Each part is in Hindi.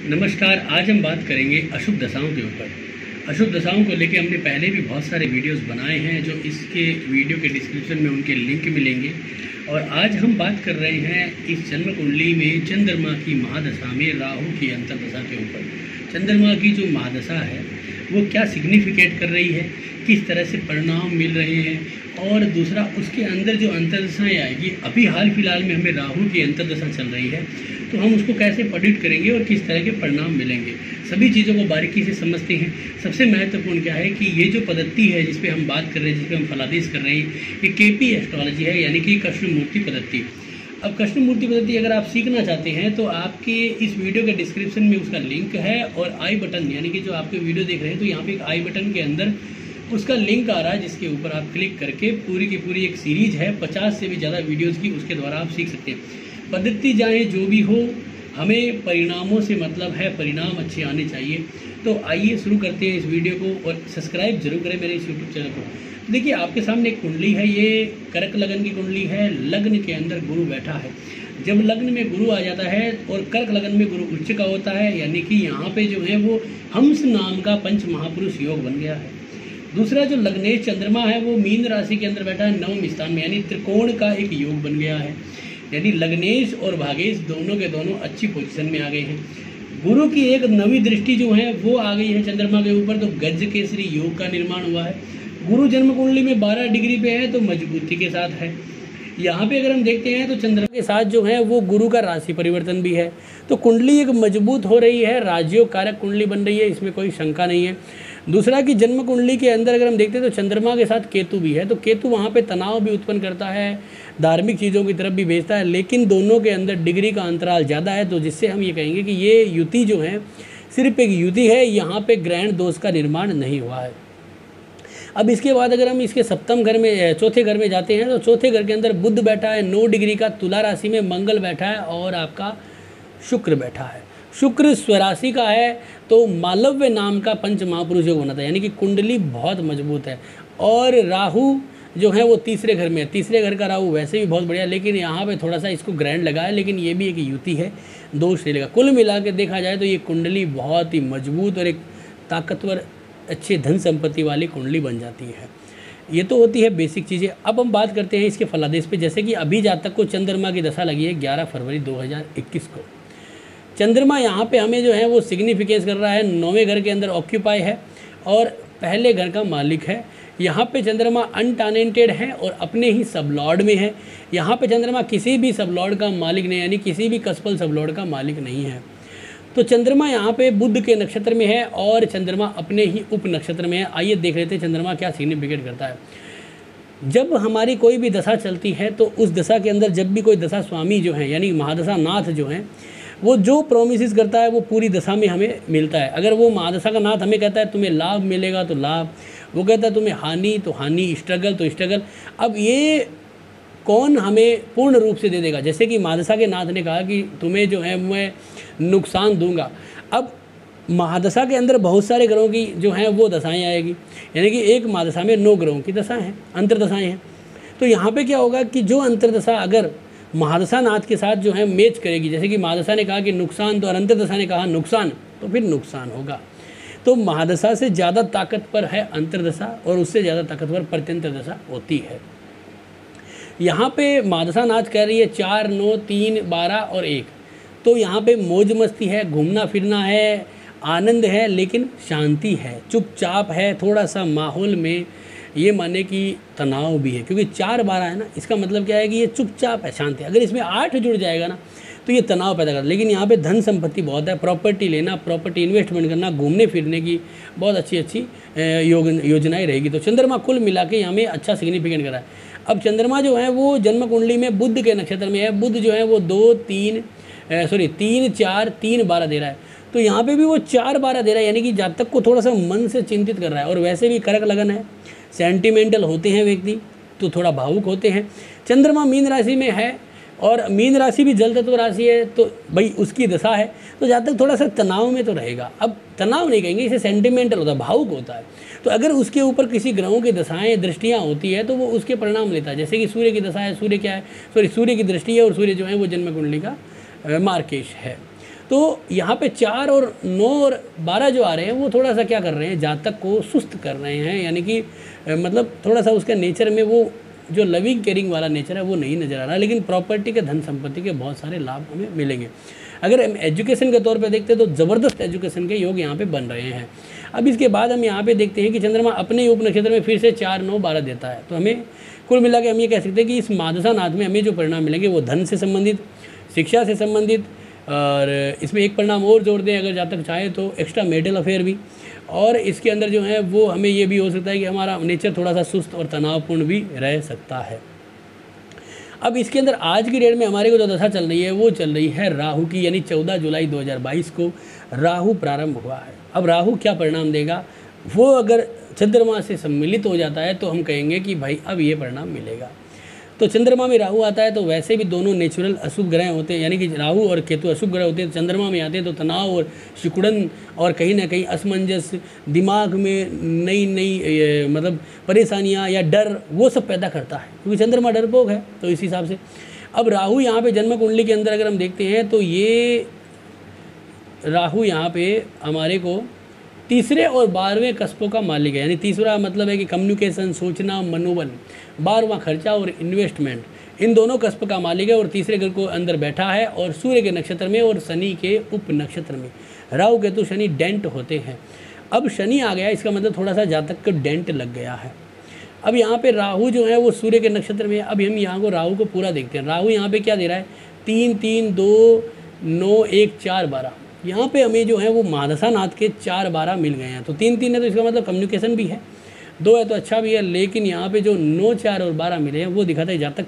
नमस्कार। आज हम बात करेंगे अशुभ दशाओं के ऊपर। अशुभ दशाओं को लेके हमने पहले भी बहुत सारे वीडियोस बनाए हैं, जो इसके वीडियो के डिस्क्रिप्शन में उनके लिंक मिलेंगे। और आज हम बात कर रहे हैं इस जन्म कुंडली में चंद्रमा की महादशा में राहु की अंतर्दशा के ऊपर। चंद्रमा की जो महादशा है वो क्या सिग्निफिकेट कर रही है, किस तरह से परिणाम मिल रहे हैं, और दूसरा उसके अंदर जो अंतर्दशाएँ आएगी। अभी हाल फिलहाल में हमें राहु की अंतर्दशा चल रही है, तो हम उसको कैसे प्रेडिक्ट करेंगे और किस तरह के परिणाम मिलेंगे, सभी चीज़ों को बारीकी से समझते हैं। सबसे महत्वपूर्ण क्या है कि ये जो पद्धति है जिस पे हम बात कर रहे हैं, जिस पे हम फलादेश कर रहे हैं, ये केपी एस्ट्रोलॉजी है, यानी कि कृष्णमूर्ति पद्धति। अब कृष्णमूर्ति पद्धति अगर आप सीखना चाहते हैं तो आपके इस वीडियो के डिस्क्रिप्शन में उसका लिंक है, और आई बटन यानी कि जो आपके वीडियो देख रहे हैं तो यहाँ पे एक आई बटन के अंदर उसका लिंक आ रहा है, जिसके ऊपर आप क्लिक करके पूरी की पूरी एक सीरीज है 50 से भी ज़्यादा वीडियोज़ की, उसके द्वारा आप सीख सकते हैं। पद्धति चाहे जो भी हो, हमें परिणामों से मतलब है, परिणाम अच्छे आने चाहिए। तो आइए शुरू करते हैं इस वीडियो को, और सब्सक्राइब जरूर करें मेरे इस यूट्यूब चैनल को। देखिए, आपके सामने एक कुंडली है, ये कर्क लगन की कुंडली है। लग्न के अंदर गुरु बैठा है। जब लग्न में गुरु आ जाता है और कर्क लगन में गुरु उच्च का होता है, यानी कि यहाँ पे जो है वो हंस नाम का पंच महापुरुष योग बन गया है। दूसरा जो लग्नेश चंद्रमा है वो मीन राशि के अंदर बैठा है 9वें स्थान में, यानी त्रिकोण का एक योग बन गया है। यानी लग्नेश और भागेश दोनों के दोनों अच्छी पोजीशन में आ गए हैं। गुरु की एक नवी दृष्टि जो है वो आ गई है चंद्रमा के ऊपर, तो गज केसरी योग का निर्माण हुआ है। गुरु जन्म कुंडली में 12 डिग्री पे है, तो मजबूती के साथ है। यहाँ पे अगर हम देखते हैं तो चंद्रमा के साथ जो है वो गुरु का राशि परिवर्तन भी है, तो कुंडली एक मजबूत हो रही है, राजयोग कारक कुंडली बन रही है, इसमें कोई शंका नहीं है। दूसरा कि जन्म कुंडली के अंदर अगर हम देखते हैं तो चंद्रमा के साथ केतु भी है, तो केतु वहाँ पे तनाव भी उत्पन्न करता है, धार्मिक चीज़ों की तरफ भी भेजता है, लेकिन दोनों के अंदर डिग्री का अंतराल ज़्यादा है, तो जिससे हम ये कहेंगे कि ये युति जो है सिर्फ एक युति है, यहाँ पे ग्रहण दोष का निर्माण नहीं हुआ है। अब इसके बाद अगर हम इसके सप्तम घर में, चौथे घर में जाते हैं, तो चौथे घर के अंदर बुध बैठा है 9 डिग्री का, तुला राशि में मंगल बैठा है, और आपका शुक्र बैठा है। शुक्र स्वराशि का है, तो मालव्य नाम का पंच महापुरुष योग बना था, यानी कि कुंडली बहुत मजबूत है। और राहु जो है वो तीसरे घर में है। तीसरे घर का राहु वैसे भी बहुत बढ़िया, लेकिन यहाँ पे थोड़ा सा इसको ग्रहण लगा है, लेकिन ये भी एक युति है, दोष नहीं लगा। कुल मिला के देखा जाए तो ये कुंडली बहुत ही मजबूत और एक ताकतवर, अच्छे धन संपत्ति वाली कुंडली बन जाती है। ये तो होती है बेसिक चीज़ें। अब हम बात करते हैं इसके फलादेश पे। जैसे कि अभी जातक को चंद्रमा की दशा लगी है 11 फरवरी 2021 को। चंद्रमा यहाँ पे हमें जो है वो सिग्निफिकेंस कर रहा है, 9वें घर के अंदर ऑक्यूपाई है और पहले घर का मालिक है। यहाँ पे चंद्रमा अनटैलेंटेड है और अपने ही सबलॉर्ड में है। यहाँ पे चंद्रमा किसी भी सबलॉर्ड का मालिक नहीं, यानी किसी भी कस्पल सबलॉर्ड का मालिक नहीं है। तो चंद्रमा यहाँ पे बुध के नक्षत्र में है और चंद्रमा अपने ही उप नक्षत्र में है। आइए देख लेते हैं चंद्रमा क्या सिग्निफिकेट करता है। जब हमारी कोई भी दशा चलती है तो उस दशा के अंदर जब भी कोई दशा स्वामी जो है, यानी महादशा नाथ जो है, वो जो प्रोमिस करता है वो पूरी दशा में हमें मिलता है। अगर वो महादशा का नाथ हमें कहता है तुम्हें लाभ मिलेगा तो लाभ, वो कहता है तुम्हें हानि तो हानि, स्ट्रगल तो स्ट्रगल। अब ये कौन हमें पूर्ण रूप से दे देगा? जैसे कि महादशा के नाथ ने कहा कि तुम्हें जो है मैं नुकसान दूंगा। अब महादशा के अंदर बहुत सारे ग्रहों की जो हैं वो दशाएं आएगी, यानी कि एक महादशा में 9 ग्रहों की दशा हैं, अंतर्दशाएं हैं। तो यहाँ पे क्या होगा कि जो अंतर्दशा अगर महादशा नाथ के साथ जो है मैच करेगी, जैसे कि महादशा ने कहा कि नुकसान, तो अंतर्दशा ने कहा नुकसान, तो फिर नुकसान होगा। तो महादशा से ज़्यादा ताकतवर है अंतर्दशा, और उससे ज़्यादा ताकतवर प्रत्यंतर दशा होती है। यहाँ पे महादशा नाथ कह रही है 4, 9, 3, 12 और 1। तो यहाँ पे मौज मस्ती है, घूमना फिरना है, आनंद है, लेकिन शांति है, चुपचाप है। थोड़ा सा माहौल में ये माने कि तनाव भी है, क्योंकि 4, 12 है ना, इसका मतलब क्या है कि ये चुपचाप है, शांति है। अगर इसमें 8 जुड़ जाएगा ना तो ये तनाव पैदा करता है। लेकिन यहाँ पे धन संपत्ति बहुत है, प्रॉपर्टी लेना, प्रॉपर्टी इन्वेस्टमेंट करना, घूमने फिरने की बहुत अच्छी अच्छी योजनाएं रहेगी। तो चंद्रमा कुल मिला के हमें अच्छा सिग्निफिकेंट कर रहा है। अब चंद्रमा जो है वो जन्म कुंडली में बुध के नक्षत्र में है। बुध जो है वो 3, 4, 3, 12 दे रहा है। तो यहाँ पे भी वो 4, 12 दे रहा है, यानी कि जातक को थोड़ा सा मन से चिंतित कर रहा है। और वैसे भी कर्क लगन है, सेंटिमेंटल होते हैं व्यक्ति, तो थोड़ा भावुक होते हैं। चंद्रमा मीन राशि में है, और मीन राशि भी जल तत्व राशि है, तो भाई उसकी दशा है, तो जातक थोड़ा सा तनाव में तो रहेगा। अब तनाव नहीं कहेंगे, इसे सेंटिमेंटल होता है, भावुक होता है। तो अगर उसके ऊपर किसी ग्रहों की दशाएं, दृष्टियां होती है, तो वो उसके परिणाम लेता है। जैसे कि सूर्य की दशा है, सूर्य क्या है, सूर्य की दृष्टि है, और सूर्य जो है वो जन्म कुंडली का मार्केश है। तो यहाँ पे 4 और 9 और 12 जो आ रहे हैं वो थोड़ा सा क्या कर रहे हैं, जातक को सुस्त कर रहे हैं, यानी कि मतलब थोड़ा सा उसके नेचर में वो जो लविंग केयरिंग वाला नेचर है वो नहीं नज़र आ रहा, लेकिन प्रॉपर्टी के, धन संपत्ति के बहुत सारे लाभ हमें मिलेंगे। अगर हम एजुकेशन के तौर पे देखते हैं तो ज़बरदस्त एजुकेशन के योग यहाँ पे बन रहे हैं। अब इसके बाद हम यहाँ पे देखते हैं कि चंद्रमा अपने ही उप नक्षत्र में फिर से 4, 9, 12 देता है। तो हमें कुल मिला के हम ये कह सकते हैं कि इस मादसा नाथ में हमें जो परिणाम मिलेंगे वो धन से संबंधित, शिक्षा से संबंधित, और इसमें एक परिणाम और जोड़ दें अगर जातक चाहे तो एक्स्ट्रा मैरिटल अफेयर भी, और इसके अंदर जो है वो हमें ये भी हो सकता है कि हमारा नेचर थोड़ा सा सुस्त और तनावपूर्ण भी रह सकता है। अब इसके अंदर आज की डेट में हमारे को जो दशा चल रही है वो चल रही है राहु की, यानी 14 जुलाई 2022 को राहु प्रारंभ हुआ है। अब राहु क्या परिणाम देगा, वो अगर चंद्रमा से सम्मिलित हो जाता है तो हम कहेंगे कि भाई अब ये परिणाम मिलेगा। तो चंद्रमा में राहु आता है तो वैसे भी दोनों नेचुरल अशुभ ग्रह होते हैं, यानी कि राहु और केतु अशुभ ग्रह होते हैं। चंद्रमा में आते हैं तो तनाव और सिकुड़न और कहीं ना कहीं असमंजस, दिमाग में नई नई मतलब परेशानियां या डर वो सब पैदा करता है, क्योंकि चंद्रमा डरपोक है। तो इस हिसाब से अब राहु यहाँ पे जन्म कुंडली के अंदर अगर हम देखते हैं तो ये राहु यहाँ पे हमारे को तीसरे और 12वें कस्पों का मालिक है, यानी तीसरा मतलब है कि कम्युनिकेशन, सूचना, मनोबल, 12वां खर्चा और इन्वेस्टमेंट, इन दोनों कस्प का मालिक है और तीसरे घर को अंदर बैठा है और सूर्य के नक्षत्र में और शनि के उप नक्षत्र में। राहु केतु शनि डेंट होते हैं। अब शनि आ गया, इसका मतलब थोड़ा सा जातक को डेंट लग गया है। अब यहाँ पे राहु जो है वो सूर्य के नक्षत्र में है। अब हम यहाँ को राहु को पूरा देखते हैं। राहु यहाँ पे क्या दे रहा है, 3, 3, 2, 9, 1, 4, 12। यहाँ पे हमें जो है वो महादशा नाथ के 4, 12 मिल गए हैं। तो 3, 3 है तो इसका मतलब कम्युनिकेशन भी है, 2 है तो अच्छा भी है, लेकिन यहाँ पे जो 9, 4 और 12 मिले हैं वो दिखाता है जातक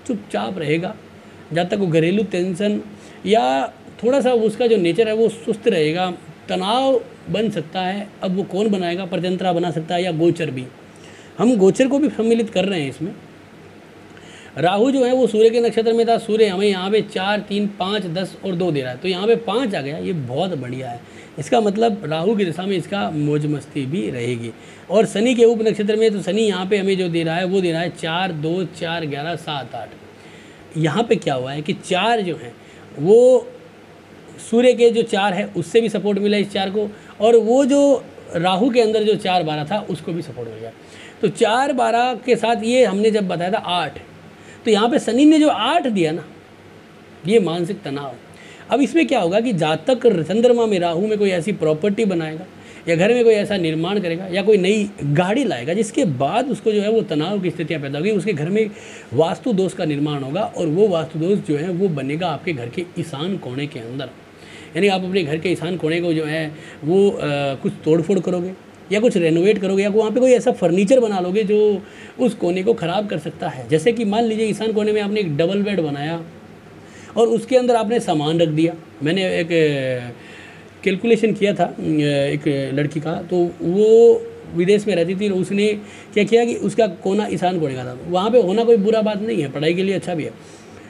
चुपचाप रहेगा, जातक को घरेलू टेंशन या थोड़ा सा उसका जो नेचर है वो सुस्त रहेगा, तनाव बन सकता है। अब वो कौन बनाएगा, परतंत्रा बना सकता है या गोचर भी, हम गोचर को भी सम्मिलित कर रहे हैं इसमें। राहु जो है वो सूर्य के नक्षत्र में था, सूर्य हमें यहाँ पे 4, 3, 5, 10 और 2 दे रहा है, तो यहाँ पे 5 आ गया, ये बहुत बढ़िया है। इसका मतलब राहु की दिशा में इसका मौज मस्ती भी रहेगी। और शनि के उप नक्षत्र में तो शनि यहाँ पे हमें जो दे रहा है वो दे रहा है 4, 2, 4, 11, 7, 8। यहाँ पे क्या हुआ है कि 4 जो है वो सूर्य के जो 4 है उससे भी सपोर्ट मिला इस 4 को, और वो जो राहु के अंदर जो 4, 12 था उसको भी सपोर्ट मिल गया। तो 4, 12 के साथ ये हमने जब बताया था 8, तो यहाँ पे शनि ने जो 8 दिया ना, ये मानसिक तनाव। अब इसमें क्या होगा कि जातक चंद्रमा में राहु में कोई ऐसी प्रॉपर्टी बनाएगा या घर में कोई ऐसा निर्माण करेगा या कोई नई गाड़ी लाएगा जिसके बाद उसको जो है वो तनाव की स्थितियाँ पैदा होगी। उसके घर में वास्तु दोष का निर्माण होगा और वो वास्तु दोष जो है वो बनेगा आपके घर के ईशान कोने के अंदर। यानी आप अपने घर के ईशान कोने को जो है वो कुछ तोड़फोड़ करोगे या कुछ रेनोवेट करोगे या वहाँ पे कोई ऐसा फर्नीचर बना लोगे जो उस कोने को ख़राब कर सकता है। जैसे कि मान लीजिए ईशान कोने में आपने एक डबल बेड बनाया और उसके अंदर आपने सामान रख दिया। मैंने एक कैलकुलेशन किया था एक लड़की का, तो वो विदेश में रहती थी, तो उसने क्या किया कि उसका कोना ईशान कोने का था। वहाँ पे होना कोई बुरा बात नहीं है, पढ़ाई के लिए अच्छा भी है,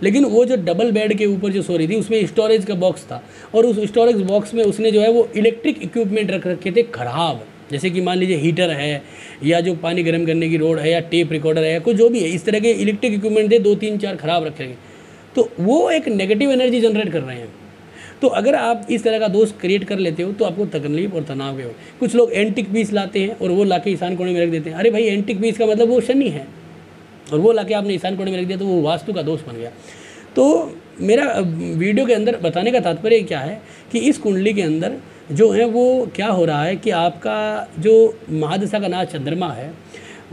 लेकिन वो जो डबल बेड के ऊपर जो सो रही थी उसमें स्टोरेज का बॉक्स था और उस स्टोरेज बॉक्स में उसने जो है वो इलेक्ट्रिक इक्विपमेंट रख रखे थे ख़राब। जैसे कि मान लीजिए हीटर है या जो पानी गर्म करने की रोड है या टेप रिकॉर्डर है या कुछ जो भी है, इस तरह के इलेक्ट्रिक इक्विपमेंट थे 2, 3, 4 ख़राब रखे गए, तो वो एक नेगेटिव एनर्जी जनरेट कर रहे हैं। तो अगर आप इस तरह का दोष क्रिएट कर लेते हो तो आपको तकलीफ और तनाव के हो। कुछ लोग एंटिक पीस लाते हैं और वो लाके ईशान कोने में रख देते हैं। अरे भाई, एंटिक पीस का मतलब वो शनि है और वो लाके आपने ईशान कोने में रख दिया तो वो वास्तु का दोष बन गया। तो मेरा वीडियो के अंदर बताने का तात्पर्य क्या है कि इस कुंडली के अंदर जो है वो क्या हो रहा है कि आपका जो महादशा का नाथ चंद्रमा है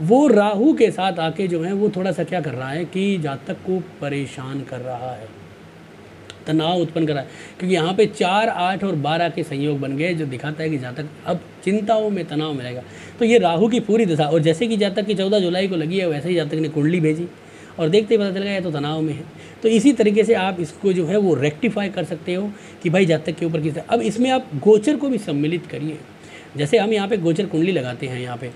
वो राहु के साथ आके जो है वो थोड़ा सा क्या कर रहा है कि जातक को परेशान कर रहा है, तनाव उत्पन्न कर रहा है, क्योंकि यहाँ पे 4, 8 और 12 के संयोग बन गए जो दिखाता है कि जातक अब चिंताओं में, तनाव में रहेगा। तो ये राहु की पूरी दशा, और जैसे कि जातक की 14 जुलाई को लगी है वैसे ही जातक ने कुंडली भेजी और देखते ही पता चल गया तो तनाव में है। तो इसी तरीके से आप इसको जो है वो रेक्टिफाई कर सकते हो कि भाई जातक के ऊपर किस। अब इसमें आप गोचर को भी सम्मिलित करिए। जैसे हम यहाँ पे गोचर कुंडली लगाते हैं, यहाँ पे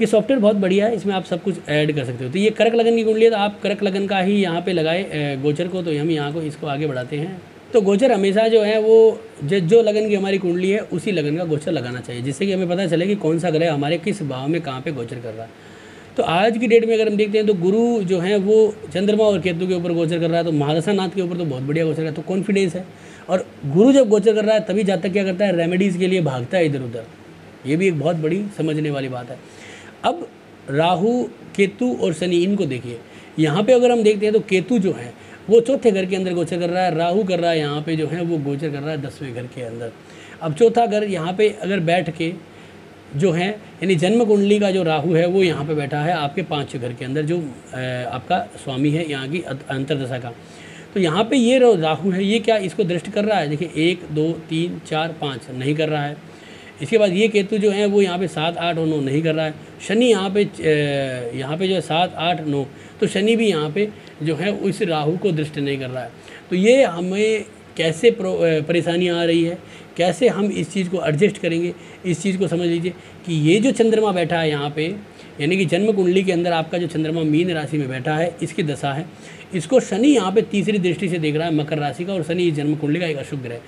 ये सॉफ्टवेयर बहुत बढ़िया है, इसमें आप सब कुछ ऐड कर सकते हो। तो ये कर्क लगन की कुंडली है तो आप कर्क लगन का ही यहाँ पे लगाए गोचर को, तो हम यहाँ को इसको आगे बढ़ाते हैं। तो गोचर हमेशा जो है वो जो लगन की हमारी कुंडली है उसी लगन का गोचर लगाना चाहिए, जिससे कि हमें पता चले कि कौन सा ग्रह हमारे किस भाव में कहाँ पे गोचर कर रहा है। तो आज की डेट में अगर हम देखते हैं तो गुरु जो है वो चंद्रमा और केतु के ऊपर गोचर कर रहा है, तो महादशा नाथ के ऊपर तो बहुत बढ़िया गोचर है, तो कॉन्फिडेंस है। और गुरु जब गोचर कर रहा है तभी जातक क्या करता है, रेमेडीज़ के लिए भागता है इधर उधर। ये भी एक बहुत बड़ी समझने वाली बात है। अब राहु, केतु और शनि, इनको देखिए। यहाँ पे अगर हम देखते हैं तो केतु जो है वो चौथे घर के अंदर गोचर कर रहा है, राहु कर रहा है यहाँ पे जो है वो गोचर कर रहा है 10वें घर के अंदर। अब चौथा घर यहाँ पे अगर बैठ के जो है, यानी जन्म कुंडली का जो राहु है वो यहाँ पे बैठा है आपके 5वें घर के अंदर, जो आपका स्वामी है यहाँ की अंतरदशा का। तो यहाँ पे ये राहु है, ये क्या इसको दृष्टि कर रहा है, देखिए 1 2 3 4 5 नहीं कर रहा है। इसके बाद ये केतु जो है वो यहाँ पे 7 8 और 9 नहीं कर रहा है। शनि यहाँ पे जो है 7 8 9, तो शनि भी यहाँ पे जो है उस राहु को दृष्टि नहीं कर रहा है। तो ये हमें कैसे परेशानी आ रही है, कैसे हम इस चीज़ को एडजस्ट करेंगे, इस चीज़ को समझ लीजिए कि ये जो चंद्रमा बैठा है यहाँ पे, यानी कि जन्म कुंडली के अंदर आपका जो चंद्रमा मीन राशि में बैठा है, इसकी दशा है। इसको शनि यहाँ पे तीसरी दृष्टि से देख रहा है मकर राशि का, और शनि जन्म कुंडली का एक अशुभ ग्रह।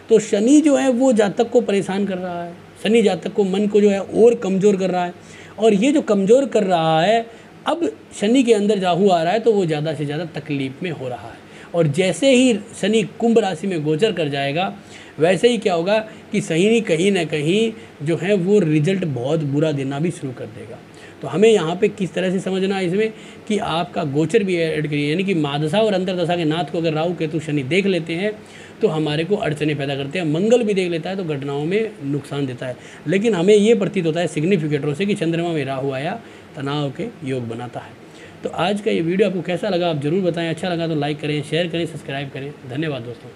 तो शनि जो है वो जातक को परेशान कर रहा है, शनि जातक को, मन को जो है और कमज़ोर कर रहा है। और ये जो कमज़ोर कर रहा है, अब शनि के अंदर राहु आ रहा है तो वो ज़्यादा से ज़्यादा तकलीफ़ में हो रहा है। और जैसे ही शनि कुंभ राशि में गोचर कर जाएगा, वैसे ही क्या होगा कि शनि कहीं ना कहीं जो है वो रिजल्ट बहुत बुरा देना भी शुरू कर देगा। तो हमें यहाँ पे किस तरह से समझना है इसमें कि आपका गोचर भी ऐड करिए, यानी कि महादशा और अंतरदशा के नाथ को अगर राहु केतु शनि देख लेते हैं तो हमारे को अड़चने पैदा करते हैं। मंगल भी देख लेता है तो घटनाओं में नुकसान देता है। लेकिन हमें ये प्रतीत होता है सिग्निफिकेटरों से कि चंद्रमा में राहु आया तनाव के योग बनाता है। तो आज का ये वीडियो आपको कैसा लगा आप ज़रूर बताएं। अच्छा लगा तो लाइक करें, शेयर करें, सब्सक्राइब करें। धन्यवाद दोस्तों।